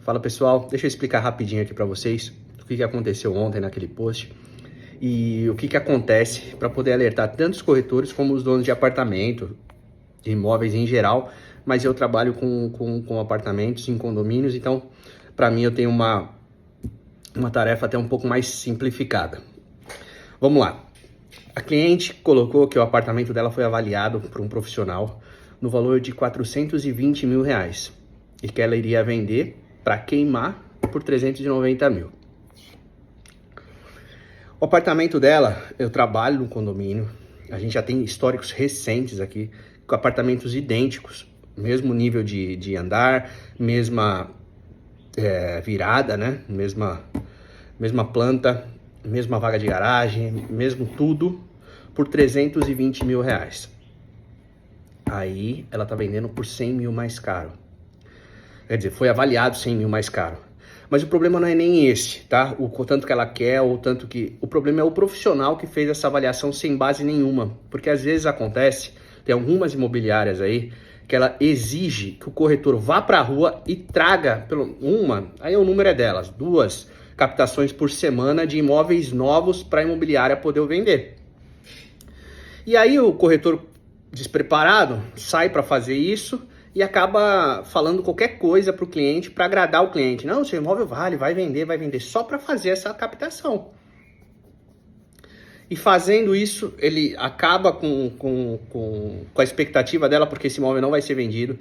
Fala pessoal, deixa eu explicar rapidinho aqui para vocês o que aconteceu ontem naquele post e o que acontece para poder alertar tanto os corretores como os donos de apartamento, de imóveis em geral, mas eu trabalho com apartamentos em condomínios, então para mim eu tenho uma tarefa até um pouco mais simplificada. Vamos lá. A cliente colocou que o apartamento dela foi avaliado por um profissional no valor de R$420 mil e que ela iria vender para queimar por 390 mil. O apartamento dela, eu trabalho no condomínio, a gente já tem históricos recentes aqui, com apartamentos idênticos, mesmo nível de andar, mesma virada, né? Mesma planta, mesma vaga de garagem, mesmo tudo, por 320 mil reais. Aí ela tá vendendo por 100 mil mais caro. Quer dizer, foi avaliado 100 mil mais caro. Mas o problema não é nem esse, tá? O tanto que ela quer, ou tanto que... O problema é o profissional que fez essa avaliação sem base nenhuma. Porque às vezes acontece, tem algumas imobiliárias aí, que ela exige que o corretor vá pra rua e traga, aí o número é delas, 2 captações por semana de imóveis novos para a imobiliária poder vender. E aí o corretor despreparado sai para fazer isso e acaba falando qualquer coisa para o cliente, para agradar o cliente. Não, seu imóvel vai vender só para fazer essa captação. E fazendo isso, ele acaba com a expectativa dela, porque esse imóvel não vai ser vendido.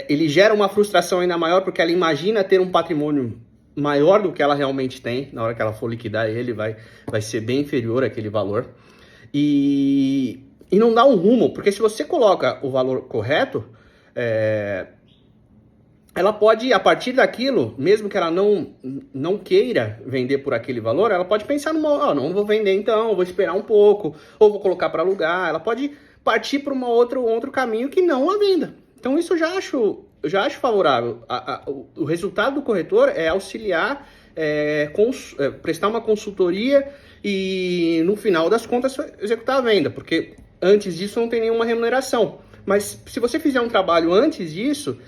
Ele gera uma frustração ainda maior, porque ela imagina ter um patrimônio maior do que ela realmente tem. Na hora que ela for liquidar ele, vai ser bem inferior àquele valor. E não dá um rumo, porque se você coloca o valor correto, ela pode, a partir daquilo, mesmo que ela não queira vender por aquele valor, ela pode pensar não vou vender então, vou esperar um pouco, ou vou colocar para alugar. Ela pode partir para um outro caminho que não a venda. Então isso eu já acho favorável. O resultado do corretor é auxiliar, prestar uma consultoria e no final das contas executar a venda, porque antes disso não tem nenhuma remuneração. Mas se você fizer um trabalho antes disso,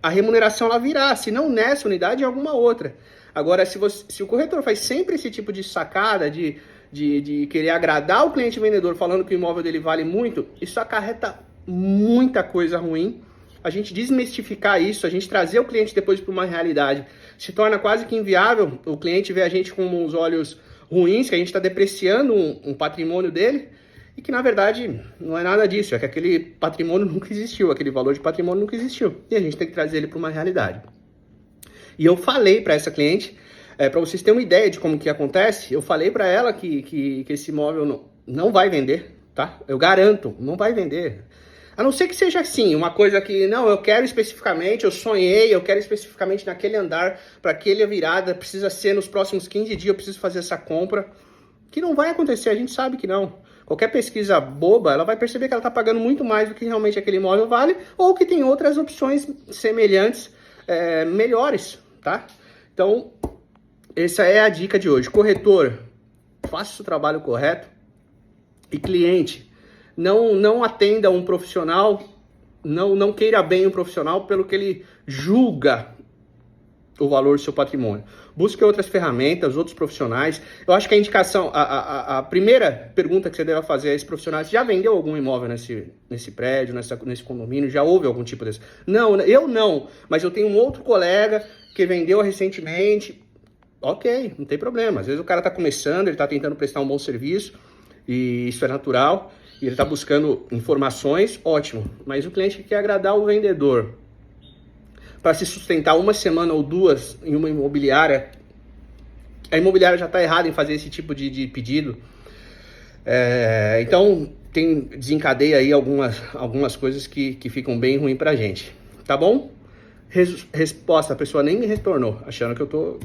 a remuneração ela virá, se não nessa unidade, em alguma outra. Agora, se o corretor faz sempre esse tipo de sacada, de querer agradar o cliente vendedor falando que o imóvel dele vale muito, isso acarreta muita coisa ruim. A gente desmistificar isso, a gente trazer o cliente depois para uma realidade, se torna quase que inviável. O cliente vê a gente com os olhos ruins, que a gente está depreciando um patrimônio dele, e que na verdade não é nada disso, é que aquele patrimônio nunca existiu, aquele valor de patrimônio nunca existiu, e a gente tem que trazer ele para uma realidade. E eu falei para essa cliente, para vocês terem uma ideia de como que acontece, eu falei para ela que esse imóvel não vai vender, tá? Eu garanto, não vai vender. A não ser que seja assim, uma coisa que, não, eu quero especificamente, eu sonhei, eu quero especificamente naquele andar, para aquela virada, precisa ser nos próximos 15 dias, eu preciso fazer essa compra, que não vai acontecer, a gente sabe que não. Qualquer pesquisa boba, ela vai perceber que ela está pagando muito mais do que realmente aquele imóvel vale, ou que tem outras opções semelhantes, melhores, tá? Então, essa é a dica de hoje. Corretor, faça o trabalho correto. E cliente, não atenda um profissional, não queira bem um profissional pelo que ele julga o valor do seu patrimônio. Busque outras ferramentas, outros profissionais. Eu acho que a indicação, a primeira pergunta que você deve fazer a esse profissional: já vendeu algum imóvel nesse prédio, nesse condomínio? Já houve algum tipo desse? Não, eu não, mas eu tenho um outro colega que vendeu recentemente. Ok, não tem problema. Às vezes o cara está começando, ele está tentando prestar um bom serviço, e isso é natural, e ele está buscando informações, ótimo. Mas o cliente quer agradar o vendedor para se sustentar uma semana ou 2 em uma imobiliária, a imobiliária já está errada em fazer esse tipo de pedido. Então, desencadeia aí algumas coisas que ficam bem ruim para a gente. Tá bom? Resposta, a pessoa nem me retornou, achando que eu tô...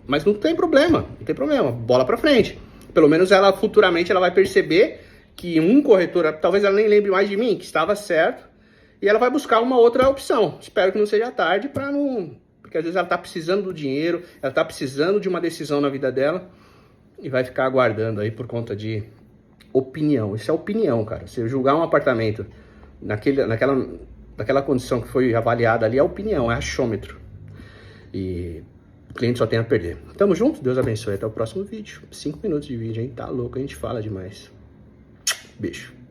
Mas não tem problema, bola para frente. Pelo menos ela futuramente ela vai perceber que um corretor, talvez ela nem lembre mais de mim, que estava certo, e ela vai buscar uma outra opção. Espero que não seja tarde, porque às vezes ela está precisando do dinheiro, ela está precisando de uma decisão na vida dela e vai ficar aguardando aí por conta de opinião. Isso é opinião, cara. Se eu julgar um apartamento naquela condição que foi avaliada ali, é opinião, é achômetro. E o cliente só tem a perder. Tamo junto, Deus abençoe. Até o próximo vídeo. 5 minutos de vídeo, hein? Tá louco, a gente fala demais. Beijo.